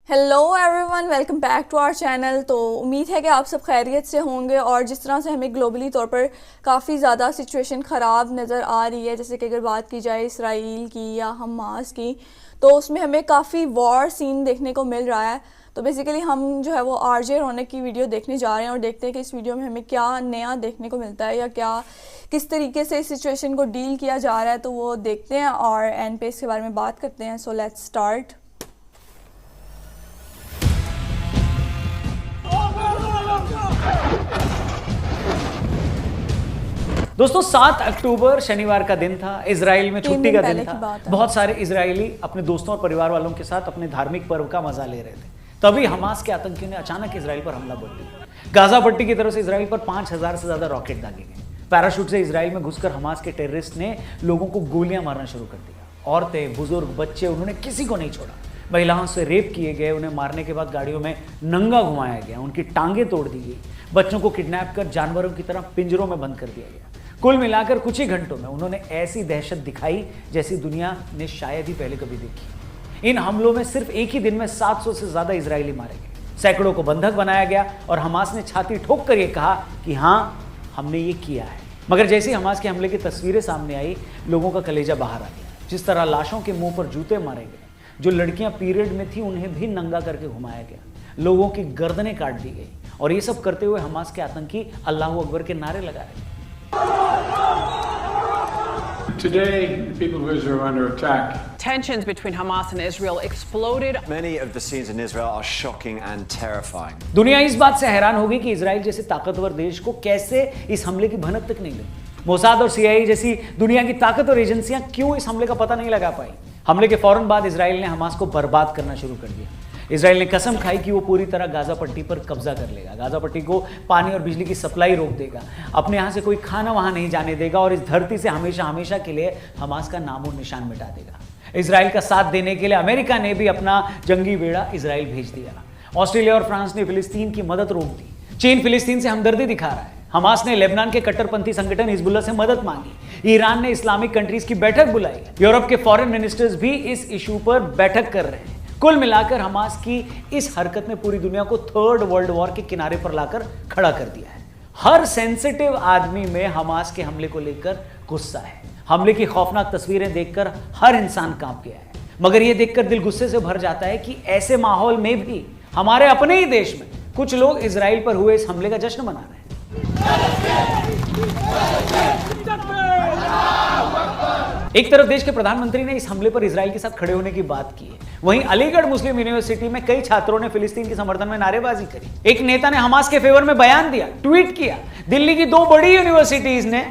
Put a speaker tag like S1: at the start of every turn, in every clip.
S1: Hello everyone, welcome back to our channel. तो उम्मीद है कि आप सब खैरियत से होंगे। और जिस तरह से हमें ग्लोबली तौर पर काफ़ी ज़्यादा सिचुएशन ख़राब नज़र आ रही है, जैसे कि अगर बात की जाए इसराइल की या हमास की, तो उसमें हमें काफ़ी वॉर सीन देखने को मिल रहा है। तो बेसिकली हम जो है वो आरजे रौनक की वीडियो देखने जा रहे हैं और देखते हैं कि इस वीडियो में हमें क्या नया देखने को मिलता है या क्या किस तरीके से इस सिचुएशन को डील किया जा रहा है। तो वो देखते हैं और एंड पे इसके बारे में बात करते हैं। So let's start.
S2: दोस्तों 7 अक्टूबर शनिवार का दिन था, इजराइल में छुट्टी का दिन था। बहुत सारे इजरायली अपने दोस्तों और परिवार वालों के साथ अपने धार्मिक पर्व का मजा ले रहे थे। तभी हमास के आतंकियों ने अचानक इजराइल पर हमला बोल दिया। गाजा पट्टी की तरफ से इजराइल पर 5000 से ज्यादा रॉकेट दागे गए। पैराशूट से इजराइल में घुसकर हमास के टेररिस्ट ने लोगों को गोलियां मारना शुरू कर दिया। औरतें, बुजुर्ग, बच्चे, उन्होंने किसी को नहीं छोड़ा। महिलाओं से रेप किए गए, उन्हें मारने के बाद गाड़ियों में नंगा घुमाया गया, उनकी टांगें तोड़ दी गई, बच्चों को किडनैप कर जानवरों की तरह पिंजरों में बंद कर दिया गया। कुल मिलाकर कुछ ही घंटों में उन्होंने ऐसी दहशत दिखाई जैसी दुनिया ने शायद ही पहले कभी देखी। इन हमलों में सिर्फ एक ही दिन में 700 से ज्यादा इजरायली मारे गए, सैकड़ों को बंधक बनाया गया और हमास ने छाती ठोक कर यह कहा कि हाँ, हमने ये किया है। मगर जैसे ही हमास के हमले की तस्वीरें सामने आई, लोगों का कलेजा बाहर आ गया। जिस तरह लाशों के मुंह पर जूते मारे गए, जो लड़कियां पीरियड में थी उन्हें भी नंगा करके घुमाया गया, लोगों की गर्दनें काट दी गई। और ये सब करते हुए हमास के आतंकी अल्लाहू अकबर के नारे लगा रहे।
S3: Today, the people of Israel are under attack.
S4: Tensions between Hamas and Israel exploded.
S5: Many of the scenes in Israel are shocking and terrifying.
S2: दुनिया इस बात से हैरान होगी कि इजराइल जैसे ताकतवर देश को कैसे इस हमले की भनक तक नहीं लगी। मोसाद और सीआईए जैसी दुनिया की ताकतवर एजेंसियां क्यों इस हमले का पता नहीं लगा पाई। हमले के फौरन बाद इजराइल ने हमास को बर्बाद करना शुरू कर दिया। इजराइल ने कसम खाई कि वो पूरी तरह गाजा पट्टी पर कब्जा कर लेगा, गाजा पट्टी को पानी और बिजली की सप्लाई रोक देगा, अपने यहाँ से कोई खाना वहाँ नहीं जाने देगा और इस धरती से हमेशा हमेशा के लिए हमास का नामो निशान मिटा देगा। इजराइल का साथ देने के लिए अमेरिका ने भी अपना जंगी बेड़ा इजराइल भेज दिया। ऑस्ट्रेलिया और फ्रांस ने फिलिस्तीन की मदद रोक दी। चीन फिलिस्तीन से हमदर्दी दिखा रहा है। हमास ने लेबनान के कट्टरपंथी संगठन हिजबुल्लाह से मदद मांगी। ईरान ने इस्लामिक कंट्रीज की बैठक बुलाई। यूरोप के फॉरेन मिनिस्टर्स भी इस इशू पर बैठक कर रहे हैं। कुल मिलाकर हमास की इस हरकत ने पूरी दुनिया को थर्ड वर्ल्ड वॉर के किनारे पर लाकर खड़ा कर दिया है। हर सेंसिटिव आदमी में हमास के हमले को लेकर गुस्सा है। हमले की खौफनाक तस्वीरें देखकर हर इंसान कांप गया है। मगर यह देखकर दिल गुस्से से भर जाता है कि ऐसे माहौल में भी हमारे अपने ही देश में कुछ लोग इजराइल पर हुए इस हमले का जश्न मना रहे हैं। एक तरफ देश के प्रधानमंत्री ने इस हमले पर इजराइल के साथ खड़े होने की बात की है, वहीं अलीगढ़ मुस्लिम यूनिवर्सिटी में कई छात्रों ने फिलिस्तीन के समर्थन में नारेबाजी करी। एक नेता ने हमास के फेवर में बयान दिया, ट्वीट किया। दिल्ली की 2 बड़ी यूनिवर्सिटीज ने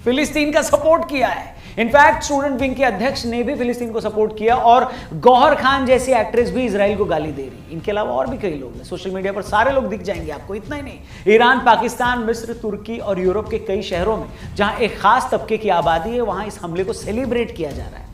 S2: फिलिस्तीन का सपोर्ट किया है। इनफैक्ट स्टूडेंट विंग के अध्यक्ष ने भी फिलिस्तीन को सपोर्ट किया और गौहर खान जैसी एक्ट्रेस भी इजराइल को गाली दे रही। इनके अलावा और भी कई लोग हैं, सोशल मीडिया पर सारे लोग दिख जाएंगे आपको। इतना ही नहीं, ईरान, पाकिस्तान, मिस्र, तुर्की और यूरोप के कई शहरों में जहां एक खास तबके की आबादी है, वहां इस हमले को सेलिब्रेट किया जा रहा है।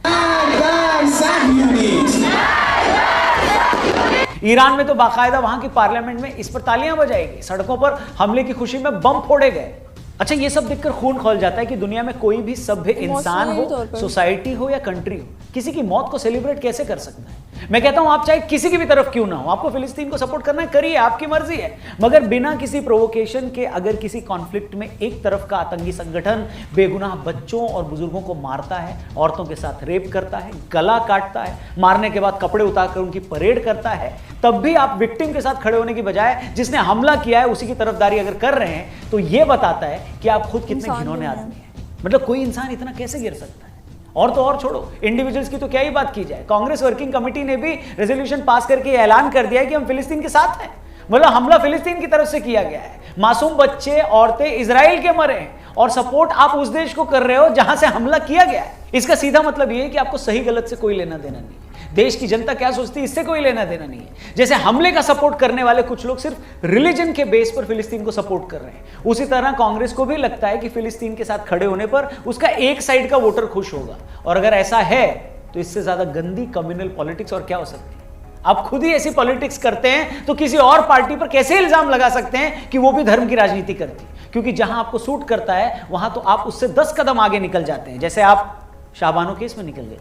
S2: ईरान में तो बाकायदा वहां की पार्लियामेंट में इस पर तालियां बजाई गई, सड़कों पर हमले की खुशी में बम फोड़े गए। अच्छा, ये सब देखकर खून खौल जाता है कि दुनिया में कोई भी सभ्य इंसान हो, सोसाइटी हो या कंट्री हो, किसी की मौत को सेलिब्रेट कैसे कर सकता है। मैं कहता हूं, आप चाहे किसी की भी तरफ क्यों ना हो, आपको फिलिस्तीन को सपोर्ट करना है, करिए, आपकी मर्जी है। मगर बिना किसी प्रोवोकेशन के अगर किसी कॉन्फ्लिक्ट में एक तरफ का आतंकी संगठन बेगुनाह बच्चों और बुजुर्गों को मारता है, औरतों के साथ रेप करता है, गला काटता है, मारने के बाद कपड़े उतारकर उनकी परेड करता है, तब भी आप विक्टिम के साथ खड़े होने की बजाय जिसने हमला किया है उसी की तरफदारी अगर कर रहे हैं, तो यह बताता है कि आप खुद कितने घिनौने आदमी हैं। मतलब कोई इंसान इतना कैसे गिर सकता है। और तो और छोड़ो, इंडिविजुअल्स की तो क्या ही बात की जाए। कांग्रेस वर्किंग कमेटी ने भी रेजोल्यूशन पास करके ऐलान कर दिया है कि हम फिलिस्तीन के साथ हैं। मतलब हमला फिलिस्तीन की तरफ से किया गया है, मासूम बच्चे, औरतें इजराइल के मरे हैं और सपोर्ट आप उस देश को कर रहे हो जहां से हमला किया गया है। इसका सीधा मतलब यह है कि आपको सही गलत से कोई लेना देना नहीं है। देश की जनता क्या सोचती है, इससे कोई लेना देना नहीं है। जैसे हमले का सपोर्ट करने वाले कुछ लोग सिर्फ रिलीजन के बेस पर फिलिस्तीन को सपोर्ट कर रहे हैं, उसी तरह कांग्रेस को भी लगता है कि फिलिस्तीन के साथ खड़े होने पर उसका एक साइड का वोटर खुश होगा। और अगर ऐसा है तो इससे ज्यादा गंदी कम्युनल पॉलिटिक्स और क्या हो सकती है। आप खुद ही ऐसी पॉलिटिक्स करते हैं तो किसी और पार्टी पर कैसे इल्जाम लगा सकते हैं कि वो भी धर्म की राजनीति करती है। क्योंकि जहां आपको सूट करता है वहां तो आप उससे 10 कदम आगे निकल जाते हैं, जैसे आप शाहबानो केस में निकल गए।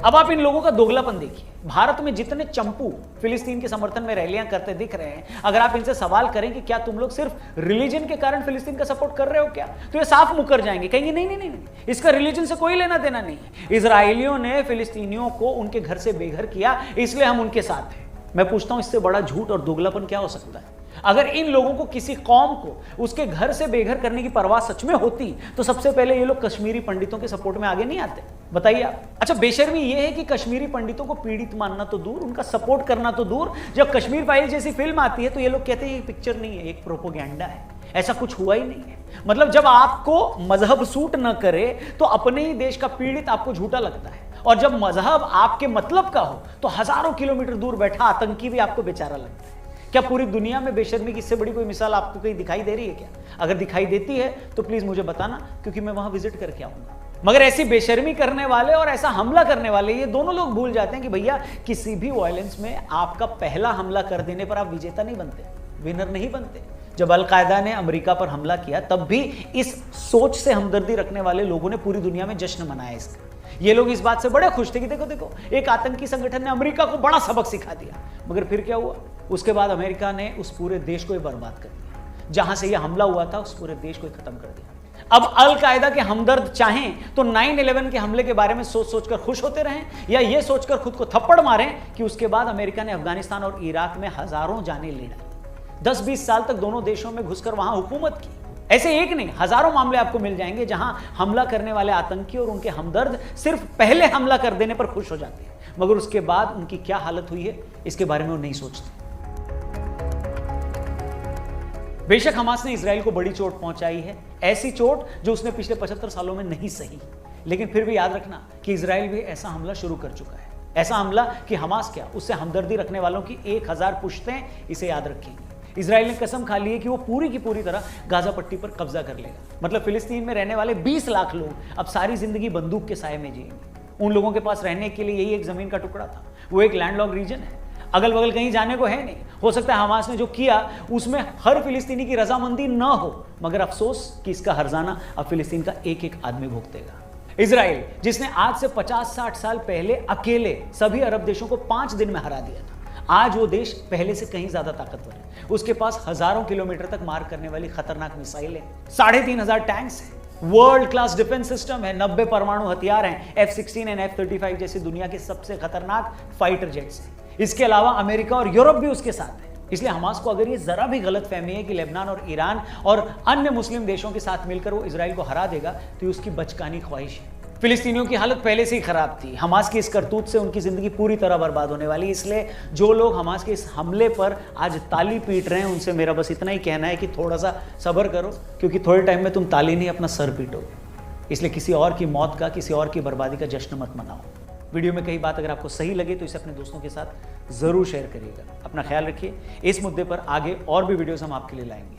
S2: अब आप इन लोगों का दोगलापन देखिए। भारत में जितने चंपू फिलिस्तीन के समर्थन में रैलियां करते दिख रहे हैं, अगर आप इनसे सवाल करें कि क्या तुम लोग सिर्फ रिलीजन के कारण फिलिस्तीन का सपोर्ट कर रहे हो क्या, तो ये साफ मुकर जाएंगे, कहेंगे नहीं नहीं नहीं नहीं, इसका रिलीजन से कोई लेना देना नहीं है। इजरायलियों ने फिलिस्तीनियों को उनके घर से बेघर किया, इसलिए हम उनके साथ हैं। मैं पूछता हूं इससे बड़ा झूठ और दोगलापन क्या हो सकता है? अगर इन लोगों को किसी कौम को उसके घर से बेघर करने की परवाह सच में होती तो सबसे पहले ये लोग कश्मीरी पंडितों के सपोर्ट में आगे नहीं आते? बताइए आप। अच्छा, बेशर्मी ये है कि कश्मीरी पंडितों को पीड़ित मानना तो दूर, उनका सपोर्ट करना तो दूर, जब कश्मीर फाइल्स जैसी फिल्म आती है तो ये लोग कहते हैं ये पिक्चर नहीं है, एक प्रोपोगेंडा है, ऐसा कुछ हुआ ही नहीं है। मतलब जब आपको मजहब सूट न करे तो अपने ही देश का पीड़ित आपको झूठा लगता है, और जब मजहब आपके मतलब का हो तो हजारों किलोमीटर दूर बैठा आतंकी भी आपको बेचारा लगता है। क्या पूरी दुनिया में बेशर्मी की इससे बड़ी कोई मिसाल आपको कहीं दिखाई दे रही है क्या? अगर दिखाई देती है तो प्लीज मुझे बताना, क्योंकि मैं वहां विजिट करके आऊंगा। मगर ऐसी बेशर्मी करने वाले और ऐसा हमला करने वाले, ये दोनों लोग भूल जाते हैं कि भैया किसी भी वायलेंस में आपका पहला हमला कर देने पर आप विजेता नहीं बनते, विनर नहीं बनते। जब अलकायदा ने अमेरिका पर हमला किया तब भी इस सोच से हमदर्दी रखने वाले लोगों ने पूरी दुनिया में जश्न मनाया इसका। ये लोग इस बात से बड़े खुश थे कि देखो देखो एक आतंकी संगठन ने अमेरिका को बड़ा सबक सिखा दिया। मगर फिर क्या हुआ? उसके बाद अमेरिका ने उस पूरे देश को ही बर्बाद कर दिया। जहां से यह हमला हुआ था उस पूरे देश को ही खत्म कर दिया। अब अल कायदा के हमदर्द चाहें तो 9/11 के हमले के बारे में सोच सोचकर खुश होते रहें, या ये सोचकर खुद को थप्पड़ मारें कि उसके बाद अमेरिका ने अफगानिस्तान और इराक में हजारों जानें ले डाली। 10-20 साल तक दोनों देशों में घुसकर वहां हुकूमत की। ऐसे एक नहीं हजारों मामले आपको मिल जाएंगे जहां हमला करने वाले आतंकी और उनके हमदर्द सिर्फ पहले हमला कर देने पर खुश हो जाते हैं, मगर उसके बाद उनकी क्या हालत हुई है इसके बारे में वो नहीं सोचते। बेशक हमास ने इजराइल को बड़ी चोट पहुंचाई है, ऐसी चोट जो उसने पिछले 75 सालों में नहीं सही, लेकिन फिर भी याद रखना कि इजराइल भी ऐसा हमला शुरू कर चुका है। ऐसा हमला कि हमास क्या, उससे हमदर्दी रखने वालों की 1000 पुश्तें इसे याद रखेंगी। इजराइल ने कसम खा ली है कि वो पूरी की पूरी तरह गाजा पट्टी पर कब्जा कर लेगा। मतलब फिलिस्तीन में रहने वाले 20 लाख लोग अब सारी जिंदगी बंदूक के साए में जिएंगे। उन लोगों के पास रहने के लिए यही एक जमीन का टुकड़ा था, वो एक लैंडलॉक्ड रीजन है, अगल बगल कहीं जाने को है नहीं। हो सकता है हमास ने जो किया उसमें हर फिलिस्तीनी की रजामंदी ना हो, मगर अफसोस कि इसका हर्जाना अब फिलिस्तीन का एक एक आदमी भुगतेगा। इजराइल जिसने आज से 50-60 साल पहले अकेले सभी अरब देशों को 5 दिन में हरा दिया था, आज वो देश पहले से कहीं ज्यादा ताकतवर है। उसके पास हजारों किलोमीटर तक मार करने वाली खतरनाक मिसाइलें, 3500 टैंक्स हैं, वर्ल्ड क्लास डिफेंस सिस्टम है, 90 परमाणु हथियार हैं, F-16 और F-35 जैसी दुनिया के सबसे खतरनाक फाइटर जेट्स हैं। इसके अलावा अमेरिका और यूरोप भी उसके साथ है। इसलिए हमास को अगर ये जरा भी गलत फहमी है कि लेबनान और ईरान और अन्य मुस्लिम देशों के साथ मिलकर वो इजराइल को हरा देगा, तो ये उसकी बचकानी ख्वाहिश है। फिलिस्तीनियों की हालत पहले से ही खराब थी, हमास की इस करतूत से उनकी जिंदगी पूरी तरह बर्बाद होने वाली। इसलिए जो लोग हमास के इस हमले पर आज ताली पीट रहे हैं उनसे मेरा बस इतना ही कहना है कि थोड़ा सा सब्र करो, क्योंकि थोड़े टाइम में तुम ताली नहीं अपना सर पीटोगे। इसलिए किसी और की मौत का, किसी और की बर्बादी का जश्न मत मनाओ। वीडियो में कई बात अगर आपको सही लगे तो इसे अपने दोस्तों के साथ जरूर शेयर करिएगा। अपना ख्याल रखिए। इस मुद्दे पर आगे और भी वीडियोस हम आपके लिए लाएंगे।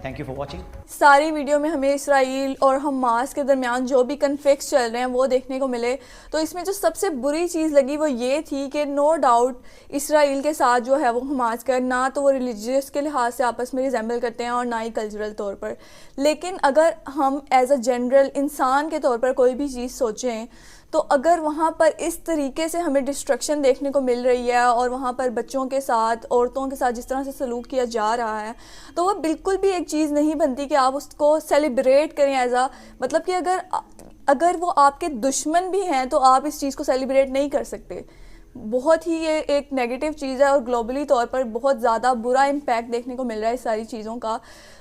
S2: Thank you for watching.
S1: सारी वीडियो में हमें इसराइल और हमास के दरमियान जो भी कन्फ्लिक्ट्स चल रहे हैं वो देखने को मिले, तो इसमें जो सबसे बुरी चीज़ लगी वो ये थी कि नो डाउट इसराइल के साथ जो है वो हमास का ना तो वो रिलीजियस के लिहाज से आपस में रिजेंबल करते हैं और ना ही कल्चरल तौर पर। लेकिन अगर हम एज अ जनरल इंसान के तौर पर कोई भी चीज़ सोचें तो अगर वहाँ पर इस तरीके से हमें डिस्ट्रक्शन देखने को मिल रही है और वहाँ पर बच्चों के साथ, औरतों के साथ जिस तरह से सलूक किया जा रहा है, तो वह बिल्कुल भी एक चीज़ नहीं बनती कि आप उसको सेलिब्रेट करें एज आ, मतलब कि अगर वो आपके दुश्मन भी हैं तो आप इस चीज़ को सेलिब्रेट नहीं कर सकते। बहुत ही ये एक नेगेटिव चीज़ है और ग्लोबली तौर पर बहुत ज़्यादा बुरा इम्पैक्ट देखने को मिल रहा है इस सारी चीज़ों का।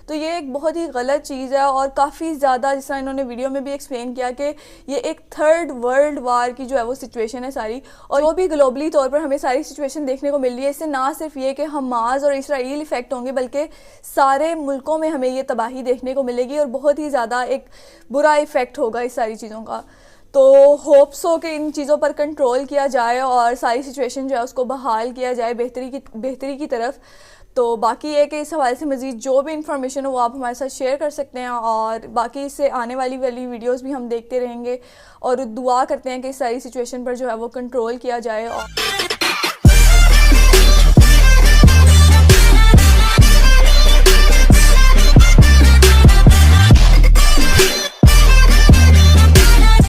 S1: तो ये एक बहुत ही गलत चीज़ है और काफ़ी ज़्यादा, जिस तरह इन्होंने वीडियो में भी एक्सप्लेन किया कि ये एक 3rd वर्ल्ड वार की जो है वो सिचुएशन है सारी, और वो भी ग्लोबली तौर पर हमें सारी सिचुएशन देखने को मिल रही है। इससे ना सिर्फ ये कि हमास और इसराइल इफ़ेक्ट होंगे, बल्कि सारे मुल्कों में हमें ये तबाही देखने को मिलेगी और बहुत ही ज़्यादा एक बुरा इफ़ेक्ट होगा इस सारी चीज़ों का। तो होप्स हो कि इन चीज़ों पर कंट्रोल किया जाए और सारी सिचुएशन जो है उसको बहाल किया जाए बेहतरी की तरफ। तो बाकी ये कि इस हवाले से मज़ीद जो भी इंफॉर्मेशन हो वो आप हमारे साथ शेयर कर सकते हैं, और बाकी इससे आने वाली वीडियोस भी हम देखते रहेंगे और दुआ करते हैं कि इस सारी सिचुएशन पर जो है वो कंट्रोल किया जाए। और